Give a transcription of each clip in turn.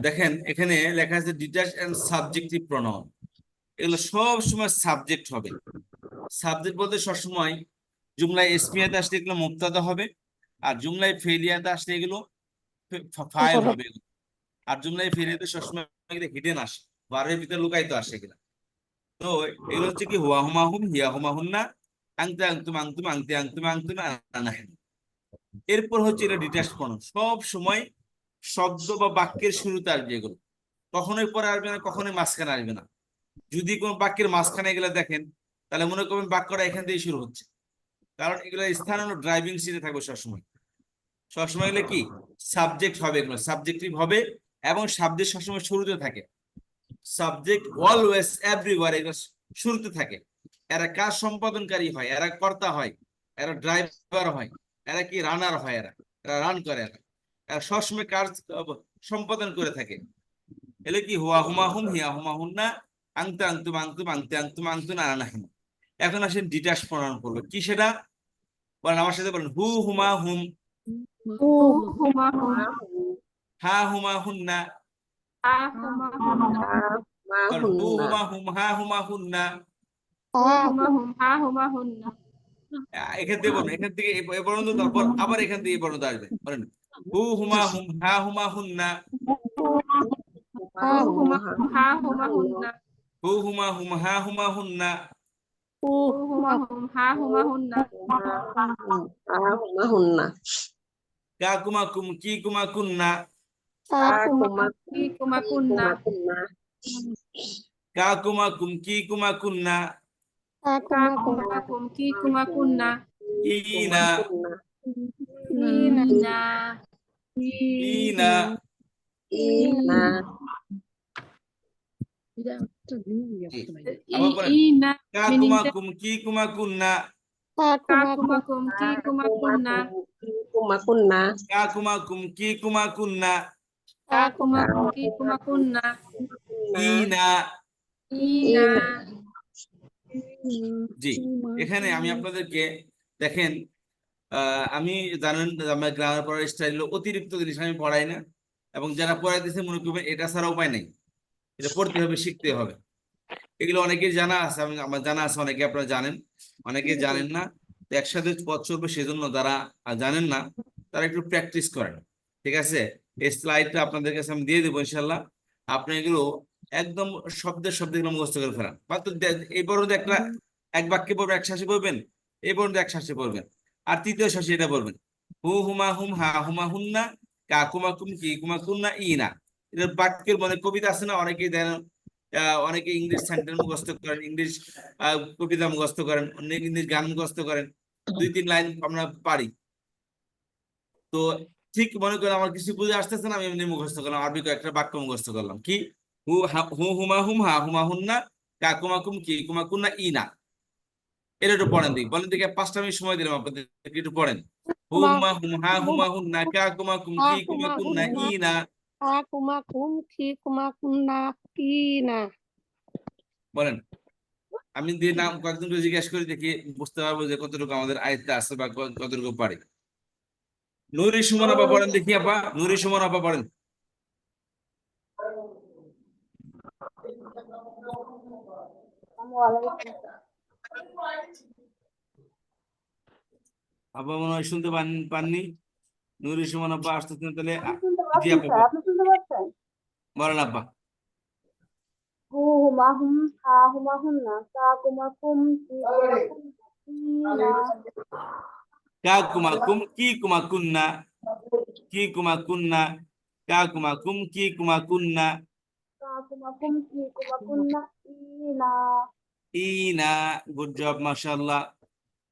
দেখেন এখানে লেখা আছে ডিটাচ এন্ড সাবজেক্টিভ প্রনাউন। এগুলো সব সময় সাবজেক্ট হবে। সাবজেক্ট বলতে সবসময় জুমলায় ইসমিয়াতে আসলে এগুলো মুবতাদা হবে, আর জুমলায় ফেলিয়াতে আসলে এগুলো ফাইল হবে। আর জুমলায় ফেলিয়াতে সবসময় হিডেন আসে, বারের ভিতরে লুকায়িত আসে এগুলো। তো এগুলো হচ্ছে কি হুয়া হুমা হুম, হিয়া হুমা হুন্না, আংতে আংতুম আংতুম, আংতে আংতুম আংতুম, আনা। এরপর হচ্ছে এটা ডিটাচ প্রনাউন, সব সময় শব্দ বা বাক্যের শুরুতে আসবে এগুলো, কখনোই পরে আসবে না, কখনোই মাঝখানে আসবে না। যদি কোনো বাক্যের মাঝখানে এগুলো দেখেন, তাহলে মনে করবেন বাক্যটা এখান থেকে শুরু হচ্ছে, কারণ এগুলো স্থান হলো ড্রাইভিং সিটে থাকবে সবসময়। সবসময় এগুলো কি সাবজেক্ট হবে, এগুলো সাবজেক্টিভ হবে, এবং সাবজেক্ট সবসময় শুরুতে থাকে। সাবজেক্ট অলওয়েজ এভরিওয়ার এগুলো শুরুতে থাকে। এরা কাজ সম্পাদনকারী হয়, এরা কর্তা হয়, এরা ড্রাইভার হয়, এরা কি রানার হয়, এরা এরা রান করে, এরা এরা সবসময় কাজ সম্পাদন করে থাকে। এলে কি হুয়া হুমা হুম, হিয়া হুমা হুন্না, আংতে আংতুম আংতুম, আংতে আংতুম আংতুম, আনাহিম। এখন আসেন ডিটাচ প্রনাউন করবে কি সেটা বলেন, আমার সাথে বলেন। হু হুমা হুম, হু হুমা হুম, হা হুমা হুন্না, হা হুমা হুন্না, বলেন হু হুমা হুম, হা হুমা হুন্না। হু হুমা হুম, হা হুমা হুন্না। এখান থেকে বলুন, এখান থেকে এ পর্যন্ত, তারপর আবার এখান থেকে এ পর্যন্ত আসবে, বলেন হু হুমা হুম, হা হুমা হুন্না, হু হুমা হুম, হা হুমা হুন্না, হু হুমা হুম, হা হুমা হুন্না। হু হুমা হুম, হা হুমা হুন্না। কা কুমা কুম, কি কুমা কুন্না, কা কুমা কুম, কি কুমা কুন্না, কা কুমা কুম, কি কুমা কুন্না। কা কুমা কুম, কি কুমা কুন্না। ইনা, ইনা, ইনা। ইনা, জি, আবার বলেন ইনা কা কুমা মিনিংটা কুম, কি কুমা কুন্না, কা কুমা কুম, কি কুমা কুন্না, কা কুমা কুম, কি কুমা কুন্না। কা কুমা কুম, কি কুমা কুন্না, ইনা। ইনা। জি, এখানে আমি আপনাদেরকে দেখেন, আমি জানেন আমার গ্রামার পড়ার স্টাইল অতিরিক্ত জিনিস আমি পড়াই না, এবং যারা পড়াইতেছে মনে করবেন এটা ছাড়া উপায় নেই, এটা পড়তে হবে, শিখতে হবে। এগুলো অনেকের জানা আছে, আমি আমার জানা আছে, অনেকে আপনারা জানেন, অনেকে জানেন না। তো একসাথে পথ চলবে, সেজন্য যারা জানেন না তারা একটু প্র্যাকটিস করেন। ঠিক আছে, এই স্লাইডটা আপনাদের কাছে আমি দিয়ে দেবো ইনশাল্লাহ। আপনি এগুলো একদম শব্দের শব্দ এগুলো মুখস্থ করে ফেলান, মাত্র এই পর্যন্ত একটা এক বাক্যে পড়বেন, এক শ্বাসে পড়বেন, এই পর্যন্ত এক শ্বাসে পড়বেন, আর তৃতীয় শ্বাসে এটা পড়বেন। হু হুমা হুম, হা হুমা হুন্না, কা কুমা কুম, কি কুমা কুন্না, ইনা। এটা বাক্যের মানে কবিতা আছে না, অনেকেই দেন, অনেকে ইংলিশ সেন্টেন্স মুখস্থ করেন, ইংলিশ কবিতা মুখস্থ করেন, অনেক ইংলিশ গান মুখস্থ করেন, দুই তিন লাইন আমরা পারি। তো ঠিক মনে করেন আমার কিছু বুঝে আসতেছে না, আমি এমনি মুখস্থ করলাম, আরবি কয়েকটা বাক্য মুখস্থ করলাম, কি হু হুমা হুম, হা হুমা হুন্না, কা কুমা কুম, কি কুমা কুন্না, ইনা। এটা একটু পড়েন দেখি, বলেন দেখি, 5 মিনিট সময় দিলাম আপনাদের, একটু পড়েন। হু হুমা হুম, হা হুমা হুন্না, কা কুমা কুম, কি কুমা কুন্না, ইনা। বলেন, আমি দিয়ে নাম কয়েকজনকে জিজ্ঞেস করে দেখি, বুঝতে পারবো যে কতটুকু আমাদের আয়ত্তে আছে বা কতটুকু পারি। নুরি সুমন আপা পড়েন দেখি, আপা নুরি সুমন আপা পড়েন। আপা মনে হয় শুনতে পাননি। নুরি সুমন আপা আসতেছেন, তাহলে শুনতে জি পাচ্ছি আপা স্যার, আপনি শুনতে পাচ্ছেন? বলেন আপা। হু হুমা হুম, হা হুমা হুন্না, কা কুমা কুম, কি কুমা কুন্না, কা কুমা কুম, কি কুমা কুন্না, কি কুমা কুন্না, কা কুমা কুম, কি কুমা কুন্না, কা কুমা কুম, কি কুমা কুন্না, ইনা। ইনা। গুড জব, মাশাআল্লাহ।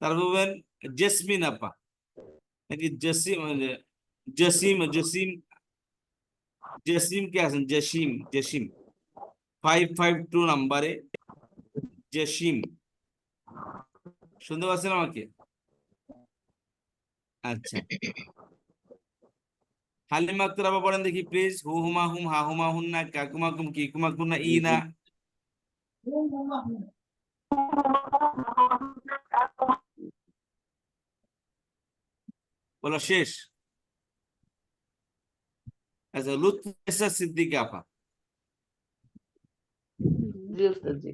তারপর বলবেন জেসমিন আপা, নাকি জসিম, জসিম জসিম জসিম কে আছেন, জসিম জসিম 552 নাম্বারে, জসিম, শুনতে পাচ্ছেন আমাকে? আচ্ছা, হালিমা আক্তার আপা পড়েন দেখি প্লিজ। হু হুমা হুম, হা হুমা হুন্না, কা কুমা কুম, কি কুমা কুন্না, ইনা। বলা শেষ? আচ্ছা, লুৎফুন্নেসা সিদ্দিকা আপা। জি ওস্তাদ জি।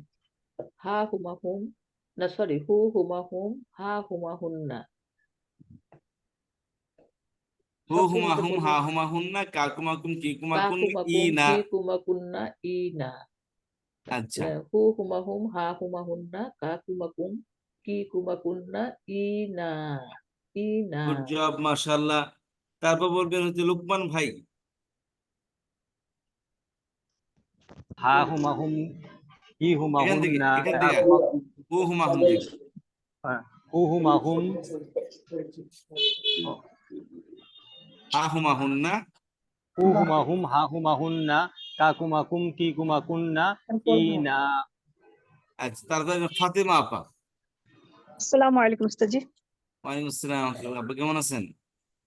হা হুমা হুম, না সরি, হু হুমা হুম, হা হুমা হুন্না। হু শব্দ হুমা মতো হুম, বলবো। হা হুমা হুন্না, কাকুমা কুম, কিকুমা কা কুন, কুমা ই কুম, না। কি কুমা কুন্না, ই না। আচ্ছা, হু হুমা হুম, হা হুমা হুন্না, কা কুমা কুম, কি কুমা কুন্না, ই না। ই না। গুড জব, মাশাআল্লাহ। তারপর বলবেন হচ্ছে লুকমান ভাই। হা হুমা হুম, হি হুমা এখান থেকে, হুন্না, এখান কা থেকে, হুমা কুম, হু হুমা হুম থেকে। হু হুমা হুম, হা হুমা হুন্না। হু হুমা হুম, হা হুমা হুন্না, কা কুমা কুম, কি কুমা কুন্না, ই না। আচ্ছা, তারপর ফাতেমা আপা। আসসালামু আলাইকুম উস্তাজি। ওয়ালাইকুম আসসালাম, আপা কেমন আছেন?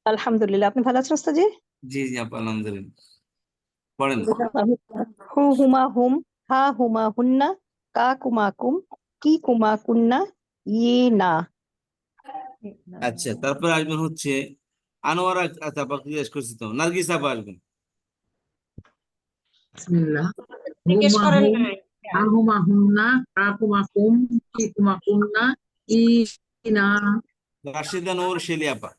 আলহামদুলিল্লাহ, আপনি ভালো আছেন উস্তাজি? জি জি আপা, আলহামদুলিল্লাহ। পড়েন। হু হুমা হুম, হা হুমা হুন্না, কা কুমা কুম, কি কুমা কুন্না, ই না। আচ্ছা, তারপর আসবেন হচ্ছে আনোয়ারা। আচ্ছা আপা জিজ্ঞেস করছি তো, নার্গিস আপা আসবেন। বিসমিল্লাহ। জিজ্ঞেস হুমা করেন হুম, নাই। আহুমা হুমনা, কাকুমা কুম, কিকুমা কুমনা, ইনা। রাশিদা নূর শেলি আপা।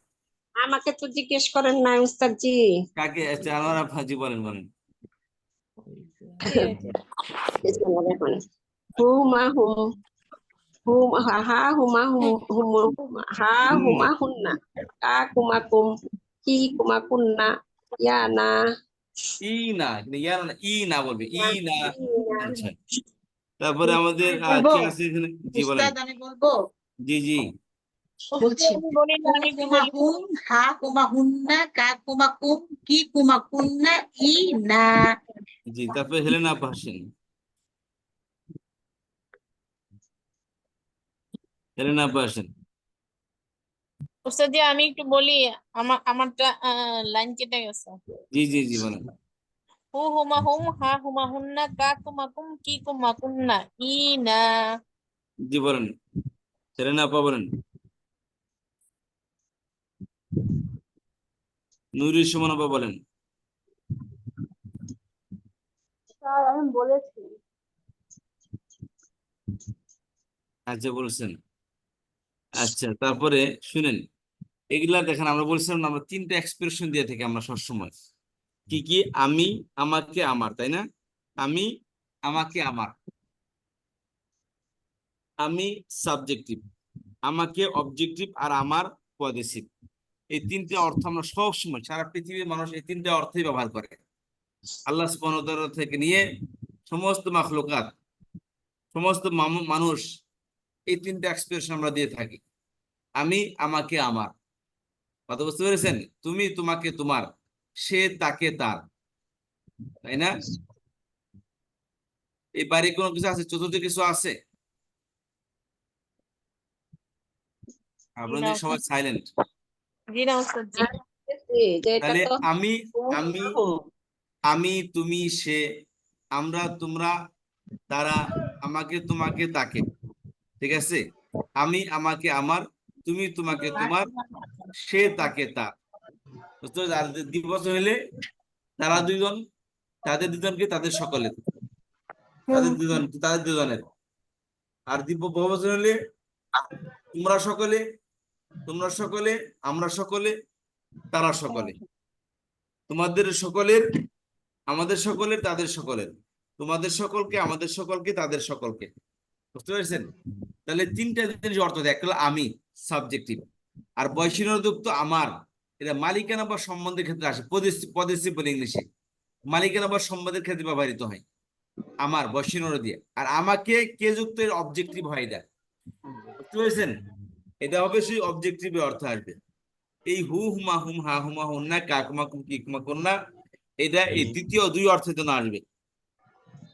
আমাকে তো জিজ্ঞেস করেন নাই উস্তাদ জি। কাকে? আচ্ছা, আনোয়ারা আপা, জি বলেন বলেন। বিসমিল্লাহ রহমান। হুমা হুম, হুম হা হুমা হুম হুম, হা হুমা হুন্না, কা কুমা কুম, কি কুমা কুন্না, ইয়া না। ই না, কিন্তু ইয়া না, ই না বলবে, ই না। ইনা। আচ্ছা, তারপরে আমাদের বলবো কে আছে এখানে? জি বলেন। উস্তাদ, আমি বলবো। জি জি। বলছি, আমি বলি না, হু আমি একটু কুমা বলি। হুম, হা কুমা হুন্না, কা কুমা কুম, কি কুমা কুন্না, ই না। জি, তারপরে হেলেনা আপা আসেন। হেলেনা আপা আসেন। উস্তাদ জি, আমি একটু বলি। আমারটা লাইন কেটে গেছে। জি জি জি বলেন। হু হুমা হুম, হা হুমা হুন্না, কা কুমা কুম, কি কুমা কুন্না, ই না। জি বলেন, হেলেনা আপা বলেন। নুরুল সুমন আপা বলেন। স্যার আমি বলেছি। আচ্ছা, বলছেন। আচ্ছা, তারপরে শুনেন, এগুলা দেখেন, আমরা বলছিলাম না, আমরা তিনটা এক্সপ্রেশন দিয়ে থাকি আমরা সবসময়। কি কি? আমি, আমাকে, আমার, তাই না? আমি, আমাকে, আমার। আমি সাবজেক্টিভ, আমাকে অবজেক্টিভ, আর আমার পজেসিভ। এই তিনটে অর্থ আমরা সব সময়, সারা পৃথিবীর মানুষ এই তিনটে অর্থই ব্যবহার করে। আল্লাহ সুবহানাহু ওয়া তাআলা থেকে নিয়ে সমস্ত মাখলুকাত, সমস্ত মানুষ, এই তিনটে এক্সপ্রেশন আমরা দিয়ে থাকি। আমি, আমাকে, আমার। কথা বুঝতে পেরেছেন? তুমি, তোমাকে, তোমার। সে, তাকে, তার। তাই না? এই বাড়ি কোনো কিছু আছে? চতুর্থ কিছু আছে? জি না আপনাদের সবাই উস্তাদ। সাইলেন্ট। জি না উস্তাদ জি। আমি বলতেছি যে এটা তাহলে তো আমি, হুম আমি, হুম। আমি, তুমি, সে, আমরা, তোমরা, তারা, আমাকে, তোমাকে, তাকে। ঠিক আছে? আমি, আমাকে, আমার, তুমি, তোমাকে, তোমার, সে, তাকে, তার। বুঝতে পারছো? আর দ্বিবচন হলে তারা দুইজন, তাদের দুজনকে, তাদের সকলের, তাদের দুজন, তাদের দুজনের। আর বহুবচন হলে তোমরা সকলে, তোমরা সকলে, আমরা সকলে, তারা সকলে। তোমাদের সকলের, আমাদের সকলের, তাদের সকলের। তোমাদের সকলকে, আমাদের সকলকে, তাদের সকলকে। বুঝতে পেরেছেন? তাহলে তিনটা জিনিস অর্থ দেয়। একটা হলো আমি, সাবজেক্টিভ। আর বয়সীনযুক্ত আমার, এটা মালিকানা বা সম্বন্ধের ক্ষেত্রে আসে, পদেশিভ বলে ইংলিশে। মালিকানা বা সম্বন্ধের ক্ষেত্রে ব্যবহৃত হয় আমার, বয়সীনর দিয়ে। আর আমাকে কে যুক্ত, এর অবজেক্টিভ হয় এটা। বুঝতে পেরেছেন? এটা হবে সেই অবজেক্টিভ অর্থ আসবে। এই হু হুমা হুম, হা হুমা হুন না, কাকুমা কুম, কি কুমা কুন না, এটা এই তৃতীয় দুই অর্থের জন্য আসবে।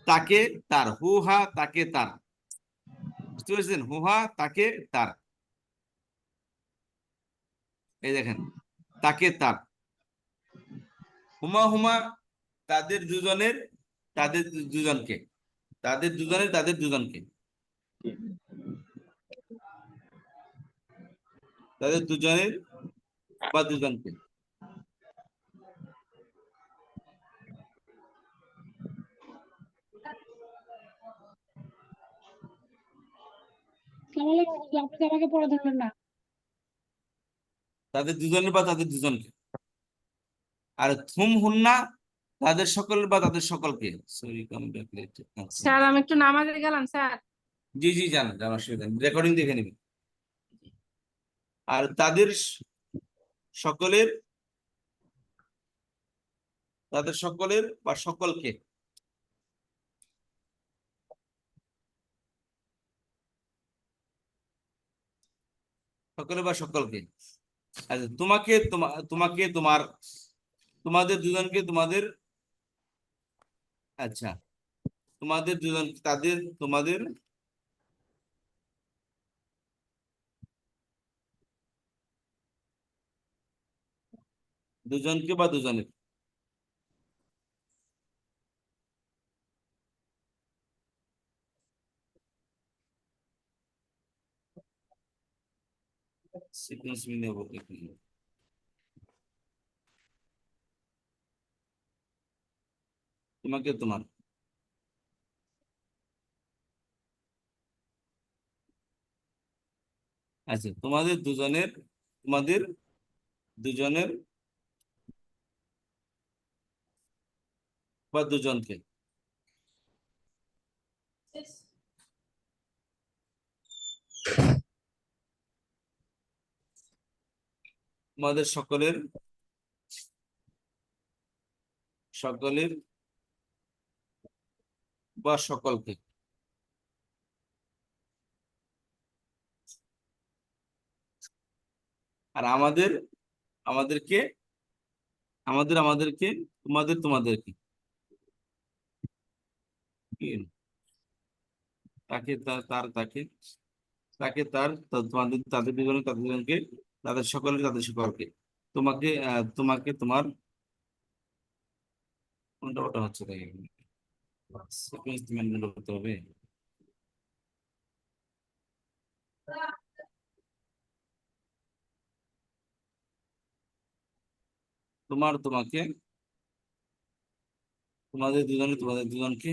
তাকে, তার। হু হা, তাকে, তার। বুঝতে পেরেছেন? হু হা, তাকে, তার। এই দেখেন, তাকে, তার। হুমা হুমা, তাদের দুজনের, তাদের দুজনকে, তাদের দুজনের, তাদের দুজনকে, তাদের দুজনের বা দুজনকে। আসসালামু আলাইকুম হুজুর, আপনি তো আমাকে পড়া ধরলেন না। তাদের দুজনের বা তাদের দুজনকে। আর থুম হুন্না তাদের সকলের বা তাদের সকলকে। Sorry, come back late. Sir আমি একটু নামাজে গেলাম স্যার। জি জি, জান জান, অসুবিধা নেই, রেকর্ডিং দেখে নিবি। আর তাদের সকলের, তাদের সকলের বা সকলকে। সকলে বা সকলকে। আচ্ছা, তোমাকে তোমাকে তোমার, তোমাদের দুজনকে তোমাদের, আচ্ছা, তোমাদের দুজন তাদের তোমাদের দুজনকে বা দুজনের। সিকোয়েন্স মিলে বলতে কি? তোমাকে তোমার, আচ্ছা, তোমাদের দুজনের, তোমাদের দুজনের বা দুজনকে। তোমাদের সকলের, সকলের বা সকলকে। আর আমাদের, আমাদেরকে, আমাদেরকে, তোমাদের তোমাদেরকে। কি? তাকে তার তাকে, তাকে তোমাদের তাদের দুজনে তাদের দুজনকে, তাদের সকলে তাদের সকলকে। তোমাকে তোমাকে তোমার, কোনটা ওটা হচ্ছে তাই সিকোয়েন্স মেনটেন করতে হবে। তোমার তোমাকে, তোমাদের দুজনে তোমাদের দুজনকে,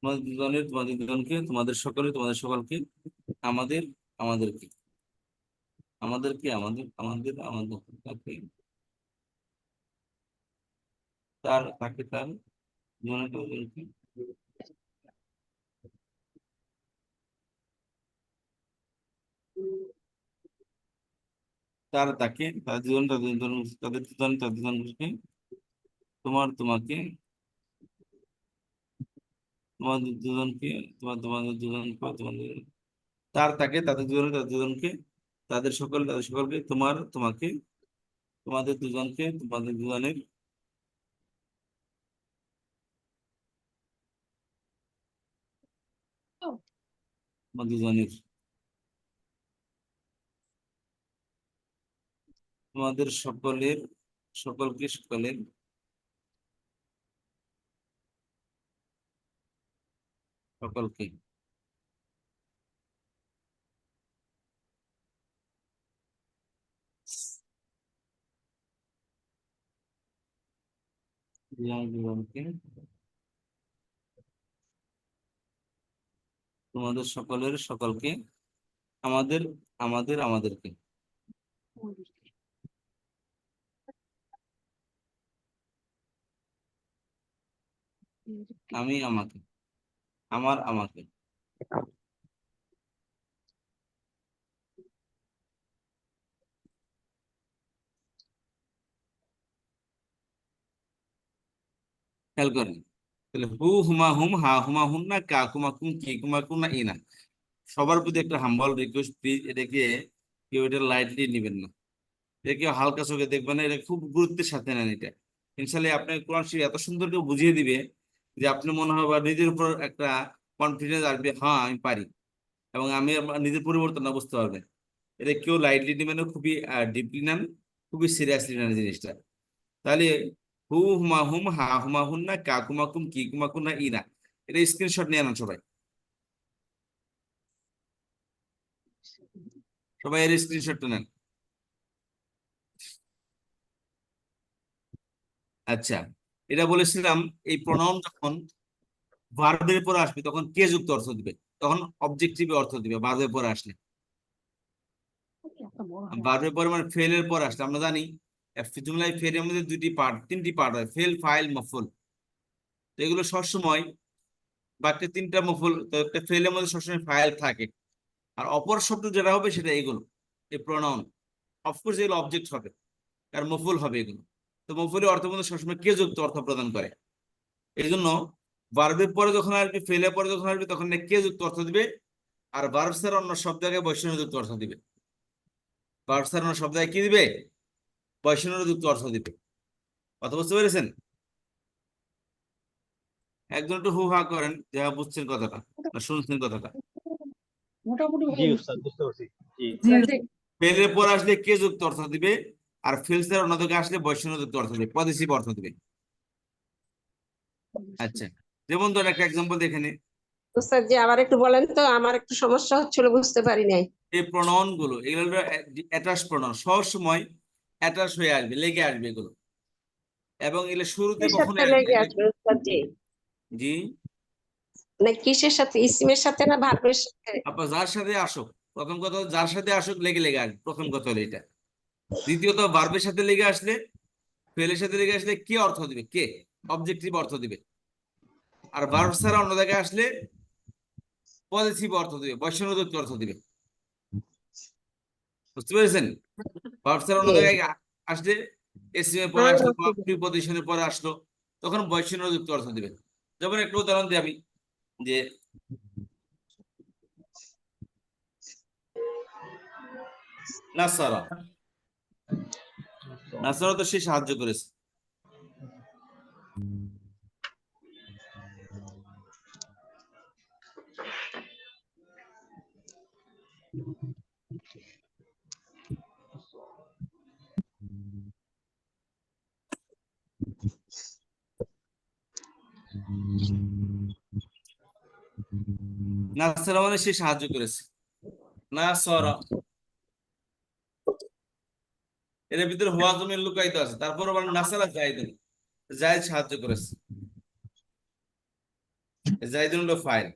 তোমাদের দুজনের তোমাদের দুজনকে, তোমাদের সকলে তোমাদের সকলকে, আমাদের আমাদেরকে, আমাদেরকে আমাদের আমাদের আমাদের তাকে, তার তাকে তার, দুজনে দুজনকে, তার তাকে, তাদের দুজন তাদের দুজন, তাদের দুজন তাদের দুজনকে, তোমার তোমাকে, তোমাদের দুজনকে, তোমাদের দুজনকে, তোমাদের, তার তাকে, তাদের দুজনে তাদের দুজনকে, তাদের সকল তাদের সকলকে, তোমার তোমাকে, তোমাদের দুজনকে, তোমাদের দুজনের, তোমাদের দুজনের, তোমাদের সকলের, সকলকে সকলের, সকলকে। দুজনকে, তোমাদের সকলের সকলকে, আমাদের আমাদেরকে। আমি আমাকে, আমার আমাকে। খেয়াল করেন, তাহলে হু হুমা হুম, হা হুমা হুম না, কা কুমা কুম, কি কুমা কুম না, ইনা। সবার প্রতি একটা হাম্বল রিকোয়েস্ট, প্লিজ এটাকে কেউ এটা লাইটলি নেবেন না, এটা কেউ হালকা চোখে দেখবেন না, এটা খুব গুরুত্বের সাথে নেন এটা। ইনশাল্লাহ আপনার কোরআন শরীফ এত সুন্দর করে বুঝিয়ে দিবে যে আপনি মনে হবে বা নিজের উপর একটা কনফিডেন্স আসবে, হ্যাঁ আমি পারি, এবং আমি আমার নিজের পরিবর্তনটা বুঝতে পারবেন। এটা কেউ লাইটলি নেবেন না, খুবই ডিপলি নেন, খুবই সিরিয়াসলি নেন জিনিসটা। তাহলে হু হুমা হুম, হা হুমা হুন না, কা কুমা কুম, কি কুমা কুম না, ইনা। এটা স্ক্রিনশট নিয়ে নেন সবাই, সবাই এর স্ক্রিনশটটা নেন। আচ্ছা, এটা বলেছিলাম এই প্রনাউন যখন ভার্বের পরে আসবে তখন কে যুক্ত অর্থ দিবে, তখন অবজেক্টিভ অর্থ দিবে ভার্বের পরে আসলে। ভার্বের পরে মানে ফেলের পরে আসলে আমরা জানি জুমলায় ফেলের মধ্যে তিনটি পার্ট হয়, ফেল, ফাইল, মফুল। তো এগুলো সবসময় বাক্যে তিনটা মফুল, তো একটা ফেলের মধ্যে সবসময় ফাইল থাকে। আর অপর শব্দ যেটা হবে সেটা এগুলো, এই প্রোনাউন। অফকোর্স এগুলো অবজেক্ট হবে আর মফুল হবে এগুলো। তো মফুলের অর্থের মধ্যে সবসময় কে যুক্ত অর্থ প্রদান করে। এই জন্য ভার্বের পরে যখন আসবে, ফেলের পরে যখন আসবে তখন কে যুক্ত অর্থ দিবে, আর ভার্ব ছাড়া অন্য শব্দকে বৈষম্য যুক্ত অর্থ দিবে। ভার্ব ছাড়া অন্য শব্দকে কি দিবে, বৈষম্য যুক্ত অর্থ দিবে। কথা বুঝতে পেরেছেন? একজন একটু হু হা করেন, যা বুঝছেন কথাটা না শুনছেন কথাটা। জি উস্তাদ, বুঝতে পারছি। জি ফেলের পর আসলে কে যুক্ত অর্থ দিবে, আর ফেলসের অন্যদিকে আসলে বৈষম্য যুক্ত অর্থ দিবে, পজিটিভ অর্থ দিবে। আচ্ছা, যেমন ধর একটা এক্সাম্পল দেখে নি, উস্তাদ জি আবার একটু বলেন তো, আমার একটু সমস্যা হচ্ছিল, বুঝতে পারি নাই। এই প্রণয়ন গুলো এগুলো অ্যাটাচ প্রণয়ন, সব সময় অ্যাটাচ হয়ে আসবে, লেগে আসবে এগুলো। এবং এগুলো শুরুতে কিসের কখনো সাথে লেগে আসবে উস্তাদ জি? জি মানে কিসের সাথে, ইসমের সাথে না ভার্বের সাথে? আপনার যার সাথে আসুক, প্রথম কথা যার সাথে আসুক লেগে লেগে আসবে, প্রথম কথা হলো এটা। দ্বিতীয়ত ভার্বের সাথে লেগে আসলে, ফেলের সাথে লেগে আসলে কে অর্থ দিবে, কে অবজেক্টিভ অর্থ দিবে। আর ভার্ব ছাড়া অন্য জায়গায় আসলে পজিটিভ অর্থ দিবে, বৈষম্যযুক্ত অর্থ দিবে। বুঝতে পেরেছেন? ভার্ব ছাড়া অন্য জায়গায় আসলে, এসএম এর পরে আসলো বা প্রিপজিশনের পরে আসলো, তখন বৈষম্যযুক্ত অর্থ দিবে। যেমন একটা উদাহরণ দিই আমি, যে নাসারা, নাসারা তো সে সাহায্য করেছে। নাসারা মানে সে সাহায্য করেছে, নাসারা। এর ভিতরে হুয়া জমির লুকায়িত আছে, তারপর আবার নাসারা জাহিদুন, জাহিদ সাহায্য করেছে, জাহিদুন হলো ফাইল।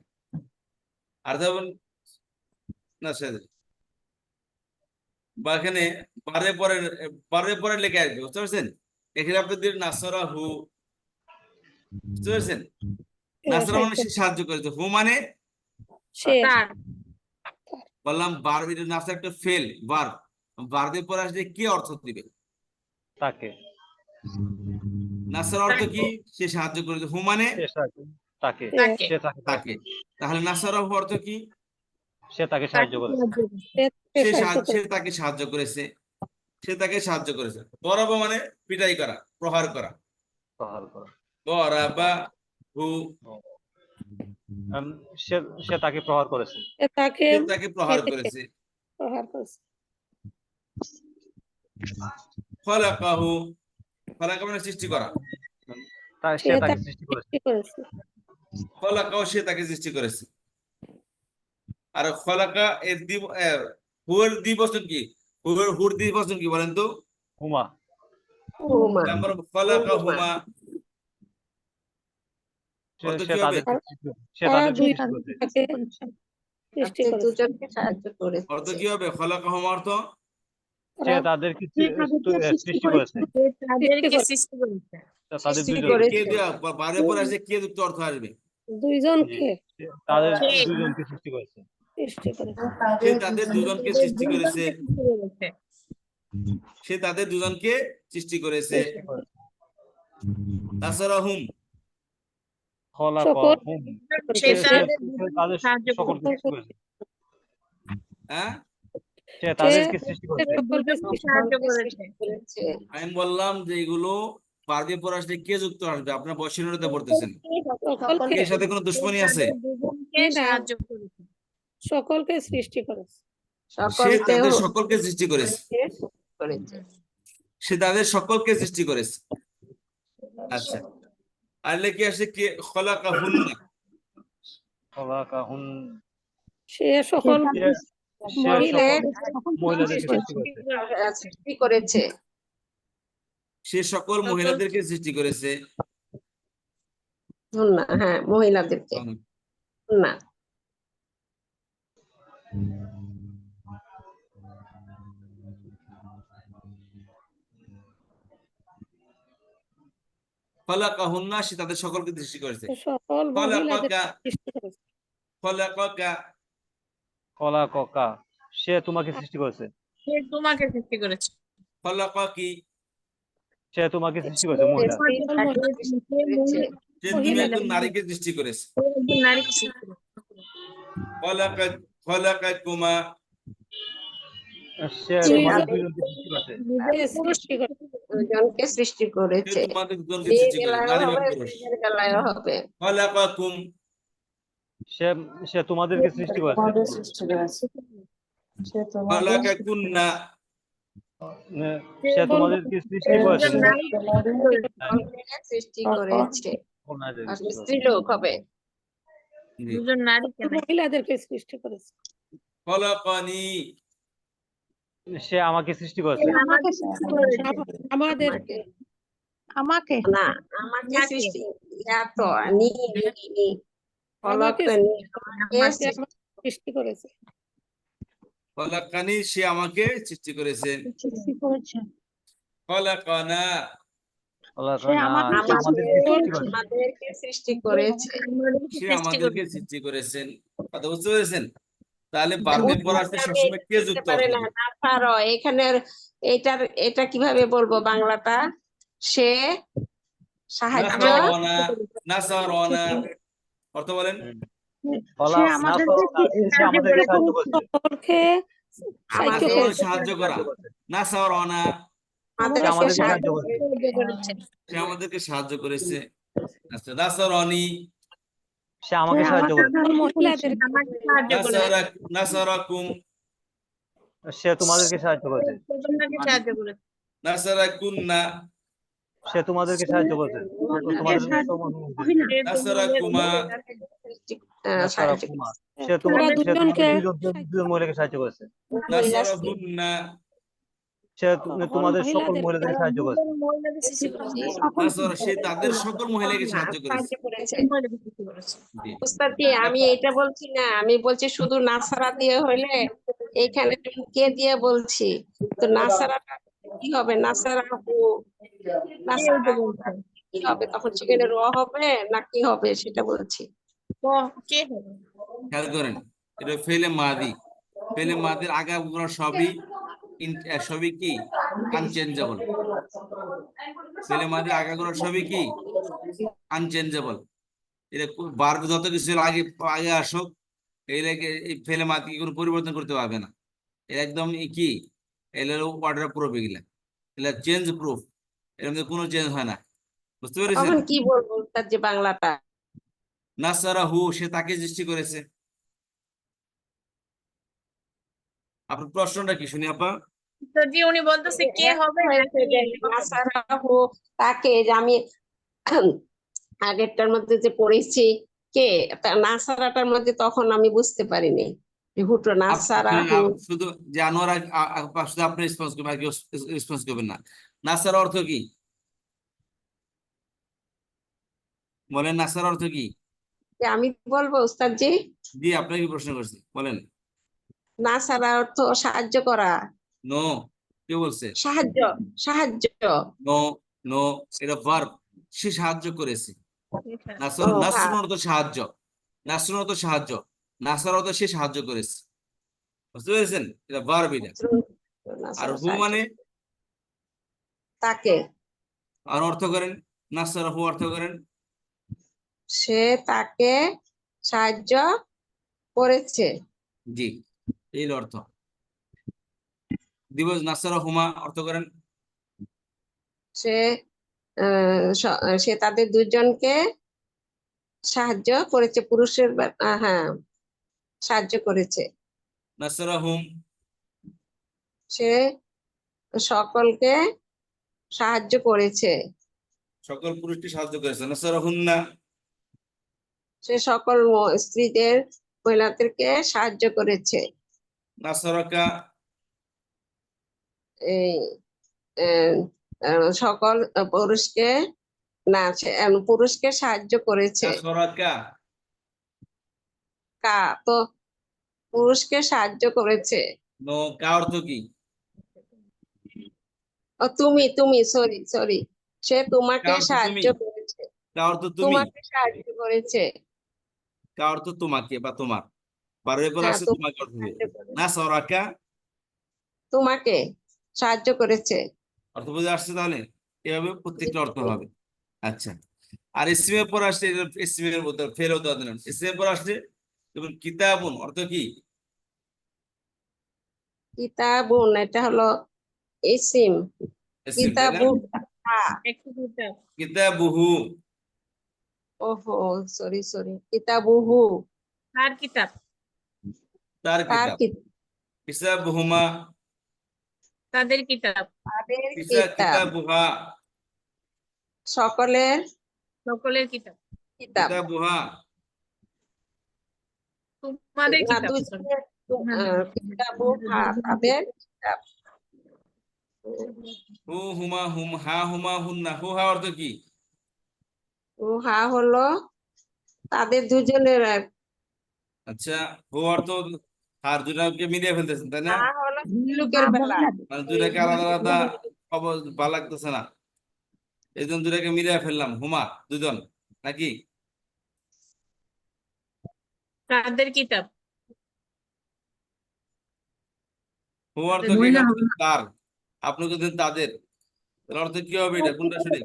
আর যেমন না বা এখানে বারে পরে লেখে আসবে, বুঝতে পারছেন? এখানে আপনি দিলেন নাসারা হু, বুঝতে পারছেন? নাসারা মানে সে সাহায্য করেছে, হু মানে তার বললাম বার, নাসারা একটা ফেল ভার্ব, ভার্বের পরে আসলে কি অর্থ দিবে, তাকে। নাসারা অর্থ কি, সে সাহায্য করেছে, হু মানে তাকে, তাকে সে তাকে, তাকে। তাহলে নাসারা হু অর্থ কি, সে তাকে সাহায্য করেছে। সে তাকে সাহায্য করেছে, সে তাকে সাহায্য করেছে। বরাবা মানে পিটাই করা, প্রহার করা, প্রহার করা। বরাবা হু, সে তাকে প্রহার করেছে। সে তাকে প্রহার করেছে। খলাকাহু, খলাকা মানে সৃষ্টি করা, সে তাকে সৃষ্টি করেছে। খলাকাহু সে তাকে সৃষ্টি করেছে। আর খলাকা এর হুয়ের দ্বিবচন কি, হুর দ্বিবচন কি বলেন তো? হুমা। হুমা। তারপর খলাকা হুমা অর্থ কি হবে? সে তাদের আপনি দুজনকে সাহায্য করেছে। অর্থ কি হবে খলাকা হুমা অর্থ? সে তাদেরকে সৃষ্টি করেছে। তাদেরকে সৃষ্টি করেছে। তাদের সৃষ্টি দুইজন, করেছে। কে দেওয়া বারে পরে আসে কে যুক্ত অর্থ আসবে, তাদের দুইজনকে সৃষ্টি করেছে। সে তাদের দুজনকে সৃষ্টি করেছে, সে তাদের দুজনকে সৃষ্টি করেছে। তাছাড়া হুম, খলাকাহুম, সে তাদের সাহায্য সকলকে সৃষ্টি করেছে। হ্যাঁ সে তাদেরকে সৃষ্টি করেছে। সাহায্য করেছে। আমি বললাম যে এগুলো পারবে পরে আসলে কে যুক্ত আসবে, আপনার বৈষম্যতে পড়তেছেন, এর সাথে কোনো দুশ্মনী আছে? দুজনকে সাহায্য করেছে। সকলকে সৃষ্টি করেছে। সে তাদের সকলকে সৃষ্টি করেছে, করেছে। সে তাদের সকলকে সৃষ্টি করেছে। আচ্ছা, আর লেখে আসে কে খলাকাহুন্না, খলাকাহুন, সে সকল মহিলাদেরকে সৃষ্টি করেছে। সৃষ্টি করেছে। সে সকল মহিলাদেরকে সৃষ্টি করেছে। হুন্না, হ্যাঁ, মহিলাদেরকে হুন্না। খলাকাহুন্না, সে তাদের সকলকে সৃষ্টি করেছে। সকল মহিলাদের খলাকাকা, সৃষ্টি করেছে। খলাকাকা, কলা ককা, সে তোমাকে সৃষ্টি করেছে। সে তোমাকে সৃষ্টি করেছে। খলাকাকি, সে তোমাকে সৃষ্টি করেছে, সে মহিলা। স্ত্রী তাকে সৃষ্টি করেছে। সে তুমি মহিলা একজন নারীকে সৃষ্টি করেছে। একজন নারীকে সৃষ্টি করেছে। খলাকাকুমা, সে সে তোমাদের তাদের দুজনকে সৃষ্টি করেছে। সৃষ্টি করেছে। দুজনকে সৃষ্টি সে করেছে। তোমাদের দুজনকে মেয়ে সৃষ্টি করেছে, বেলায়ও নারী বা হবে, পুরুষ। স্ত্রীদের বেলায়ও হবে। খলাকাকুম, সে সে তোমাদেরকে সৃষ্টি করেছে। খলাকাকুন্না, সে তোমাদেরকে সৃষ্টি করেছে। একজন নারীকে সৃষ্টি করেছে। সকলকে সৃষ্টি করেছে। ওনাদের আর সৃষ্টি করেছে। স্ত্রীলোক হবে। জি। দুজন নারীকে নাই। মহিলাদেরকে সৃষ্টি করেছে। খলাকানি, সে আমাকে সৃষ্টি করেছে। আমাকে সৃষ্টি করেছে। আমাদের আমাকে আমাকে না, আমাকে তাকে। সৃষ্টি এত নি নি নি আমাকে ফলকনি আমাকে আমাকে সৃষ্টি করেছে। খলাকানি, সে আমাকে সৃষ্টি করেছেন। সৃষ্টি করেছে খলাকানা, সে আমাকে সে আমাদেরকে সৃষ্টি করেছে। আমাদেরকে সৃষ্টি করেছে। আমাদেরকে সে সৃষ্টি আমাদেরকে করেছে। সৃষ্টি করেছেন। কথা বুঝতে পেরেছেন? তাহলে বার্বের পর আসলে আমি সবসময় এটা কে বুঝতে যুক্ত পারি অর্থ না, হবে। নাসার এখানে এটা কিভাবে বলবো বাংলাটা? সে সাহায্য নাসারনা, নাসারনা, অর্থ বলেন। সে আমাদেরকে সে আমাদেরকে সাহায্য করেছে। সকলকে সাহায্য আমাদের করেছে। সাহায্য করা, নাসারনা, সে আমাদেরকে আমাদেরকে সাহায্য সাহায্য করেছে। সাহায্য করেছে। সে আমাদেরকে সাহায্য করেছে। আচ্ছা, নাসারনি, সে আমাকে সাহায্য করেছে। সকল মহিলাদেরকে আমাকে সাহায্য করেছে। নাসারাকুম, সে তোমাদেরকে সাহায্য করেছে। তোমাকে সাহায্য করেছে। নাসারাকুন্না, সে তোমাদেরকে সাহায্য করেছে। তোমাদের নাসারাকুমা, সাহায্য কুমার, করেছে। সে তোমরা তোমাদের দুজনকে দুজন মহিলাকে সাহায্য করেছে। নাসারাহুন্না, সে তোমাদের সকল মহিলাদেরকে সাহায্য করেছে। মহিলাদের সৃষ্টি করেছে। নাসারা, সে তাদের সকল মহিলাকে সাহায্য করেছে। সাহায্য করেছে। মহিলাদের সৃষ্টি করেছে। জি। উস্তাদ জি, আমি এটা বলছি না, আমি বলছি শুধু নাসারা দিয়ে হইলে এখানে কে দিয়ে বলছি, তো নাসারাটা কি হবে? নাসারা হু, নাসারা কি হবে? তখন সেখানে র হবে না কি হবে সেটা বলছি। কে হবে? খেয়াল করেন, এটা ফেলে মাদি। ফেলে মাদির আগা পুরো সবই সবই কি আনচেঞ্জেবল। ফেলে মাদির আগাগুলো সবই কি আনচেঞ্জেবল। এটা বারবার যত কিছু আগে আগে আসুক, এই ফেলে মাদি কোনো পরিবর্তন করতে পারবে না। এটা একদম কি এগুলো ওয়াটার প্রুফ, এগুলা চেঞ্জ প্রুফ, এর মধ্যে কোনো চেঞ্জ হয় না। বুঝতে পেরেছেন? তখন কি বলবো উস্তাদ যে বাংলাটা? নাসারাহু, সে তাকে সৃষ্টি করেছে। আপনার প্রশ্নটা কি শুনি আপা? তো জি, উনি বলতেছে কে হবে হয়েছে নাকি যে নাসারা হু, তাকে যে আমি আগেরটার মধ্যে যে পড়েছি কে, নাসারাটার মধ্যে তখন আমি বুঝতে পারিনি যে হুটো নাসারা হু। শুধু জানোয়ার শুধু আপনি রেসপন্স করবেন, আর কেউ রেসপন্স করবেন না। নাসার অর্থ কি বলেন? নাসার অর্থ কি? যে আমি বলবো উস্তাদ জি, জি, আপনাকে কি প্রশ্ন করছি বলেন। নাসারা অর্থ সাহায্য করা, নো, কে বলছে? সাহায্য, সাহায্য। নো, নো, এটা ভার্ব। সে সাহায্য করেছে। নাসর, ও নাসরুন অর্থ সাহায্য, নাসরুন অর্থ সাহায্য, নাসার অর্থ সে সাহায্য করেছে। বুঝতে পেরেছেন? এটা ভার্ব এটা। আর হু মানে তাকে, আর অর্থ করেন, নাসার হু অর্থ করেন সে তাকে সাহায্য করেছে। জি, এই অর্থ। দিবস নাসার হুমা অর্থ করেন সে সে তাদের দুজনকে সাহায্য করেছে, পুরুষের হ্যাঁ, সাহায্য করেছে। নাসারা হুম, সে সকলকে সাহায্য করেছে। সকল পুরুষকে সাহায্য করেছে। নাসারা হুন্না, সে সকল স্ত্রীদের, মহিলাদেরকে সাহায্য করেছে। নাসারাকা, এই সকল পুরুষকে না পুরুষকে সাহায্য করেছে। নাসরাকা কা তো পুরুষকে সাহায্য করেছে। নো, কা অর্থ কি? ও তুমি সরি সরি, সে তোমাকে কা অর্থ সাহায্য তুমি, করেছে। কা অর্থ তুমি, তোমাকে সাহায্য করেছে। কা অর্থ তোমাকে বা তোমার, পারবে বলে হ্যাঁ, আসছে তোমাকে অর্থ হবে। সাহায্য করেছে। নাসরাকা তোমাকে সাহায্য করেছে। অর্থ বুঝে আসছে তাহলে? এভাবে প্রত্যেকটা অর্থ হবে। আচ্ছা, আর ইসমের পর আসছে, ইসমের মধ্যে ফেল হতে হবে না। ইসমের পর আসছে যেমন কিতাবুন, অর্থ কি? কিতাবুন এটা হলো ইসিম। ইসম, তাই না? কিতাবু একটু কিতাব। কিতাবুহু, ওহো সরি সরি, কিতাবুহু কার কিতাব? তার তার কিতাব। কিতাবুহুমা, তাদের কিতাব। তাদের কিতাব। কিতাবুহা, সকলের সকলের কিতাব। কিতাব। কিতাবুহা, তোমাদের না কিতাব। sorry। কিতাবুহা তাদের কিতাব। হু হুমা হুম, হা হুমা হুন্না। হু হা অর্থ কি? হা হলো তাদের দুজনের। আচ্ছা, হু অর্থ আর দুটাকে মিলিয়ে ফেলতেছেন, তাই না? হা হলো লোকের বেলা। মানে দুটাকে আলাদা আলাদা ভালো লাগতেছে না, এই জন্য দুটাকে মিলিয়ে ফেললাম। হুমা দুজন নাকি? তাদের কিতাব। হু অর্থ কি? এখানে তার, আপনি যদি তাদের, তাহলে অর্থ কি হবে? এটা কোনটা সঠিক?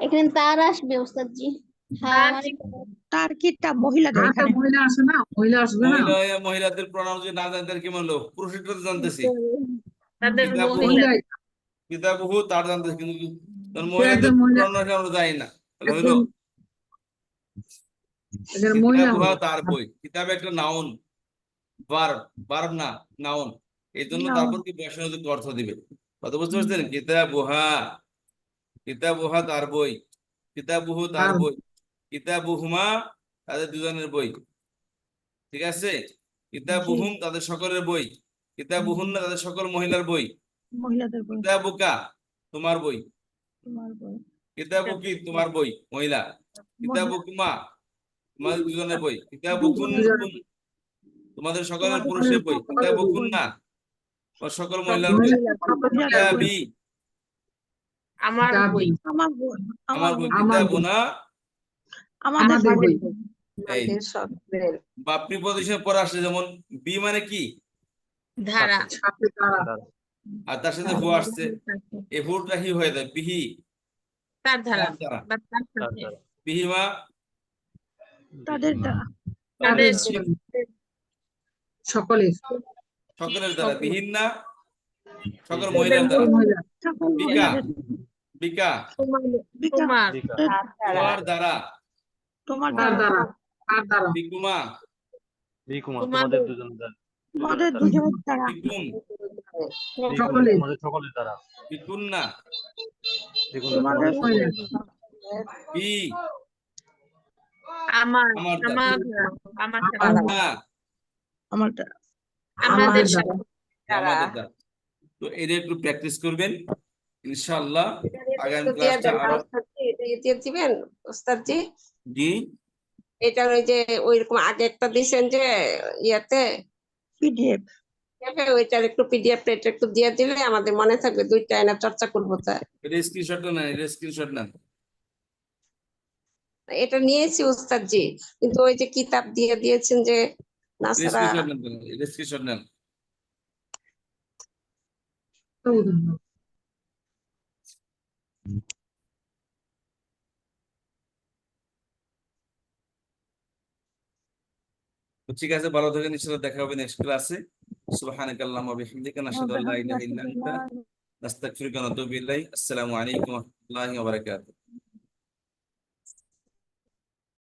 এখানে তার আসবে ওস্তাদজি। হ্যাঁ তার মানে কিতাব। তার কিতাব মহিলাদের এখানে। মহিলাদের প্রণাম যদি না জানতেন কি বললো, পুরুষেরটা তো জানতেছি। তাদের কিতাবুহু, মহিলা। কিতাবুহু তার জানতেছি, কিন্তু তখন মহিলাদের প্রণাম আমরা জানি না, তাহলে হইলো কিতাবুহা তার বই। কিতাব একটা নাউন, ভার্ব, ভার্ব না নাউন, এই জন্য তারপর কি বসনযুক্ত অর্থ দিবে। কথা বুঝতে পারছেন? কিতাবুহা, কিতাবুহা তার বই, কিতাবুহু তার বই, কিতাবুহুমা তাদের দুজনের বই। ঠিক আছে? কিতাবুহুম তাদের সকলের বই, কিতাবুহুন্না তাদের সকল মহিলার বই, মহিলাদের বই, কিতাবুকা তোমার বই, তোমার বই, কিতাবুকি তোমার বই মহিলা, কিতাবুকুমা তোমাদের দুজনের বই, কিতাবুকুনকুম তোমাদের সকলের পুরুষের বই, কিতাবুকুন্না সকল মহিলার বই, কিতাবি আমার বই। আমার বই, আমার বই, কিতাবুনা আমাদের বই। এই আমাদের সকলের। বা প্রিপজিশন পরে আসলে যেমন বি মানে কি, ধারা। আর তার সাথে হু আসছে, এই হুটা হি হয়ে যায়, বিহি তার ধারা তার দ্বারা, বা তার সাথে। বিহিমা তাদের দ্বারা, তাদের সকলের দ্বারা, বিহীন না সকল তাদের মহিলার দ্বারা, সকল বিকা মহিলাদের, বিকা তোমার তোমার দ্বারা, তোমার দ্বারা, বিকুমা তোমাদের দুজনের দ্বারা, তোমাদের দুজনের দ্বারা, বিকুম তোমাদের সকলের দ্বারা, বিকুন্না তোমাদের বি আমার আমার আমার দ্বারা, ধারা, আমার সাথে। না আমার দ্বারা, আমাদের সাথে। আমাদের দ্বারা। তো এটা একটু প্র্যাকটিস করবেন ইনশাআল্লাহ, আগামী একটু দিয়ে ক্লাসটা দেন না আরো। ওস্তাদজি, এটা দিয়ে দিবেন ওস্তাদজি। জি, এটার ওই যে ওইরকম আগে একটা দিছেন যে ইয়াতে, পিডিএফ, ওইটার একটু পিডিএফ এটা একটু দিয়ে দিলে আমাদের মনে থাকবে, দুইটা এনে চর্চা করবো। তা এটা স্ক্রিনশটটা নেন, এটা স্ক্রিনশট নেন। এটা নিয়েছি ওস্তাদজি, কিন্তু ওই যে কিতাব দিয়ে দিয়েছেন যে এটা নাসারা। স্ক্রিনশট নেন, এটা স্ক্রিনশট নেন। তো ঠিক আছে, ভালো থাকেন, ইনশাআল্লাহ দেখা হবে নেক্সট ক্লাসে। সুবহানাকাল্লাহুম্মা ওয়া বিহামদিকা নাশহাদু আল্লা ইলাহা ইল্লা আনতা নাস্তাগফিরুকা ওয়া নাতুবু ইলাইক। আসসালামু আলাইকুম ওয়া রাহমাতুল্লাহি ওয়া বারাকাতুহু।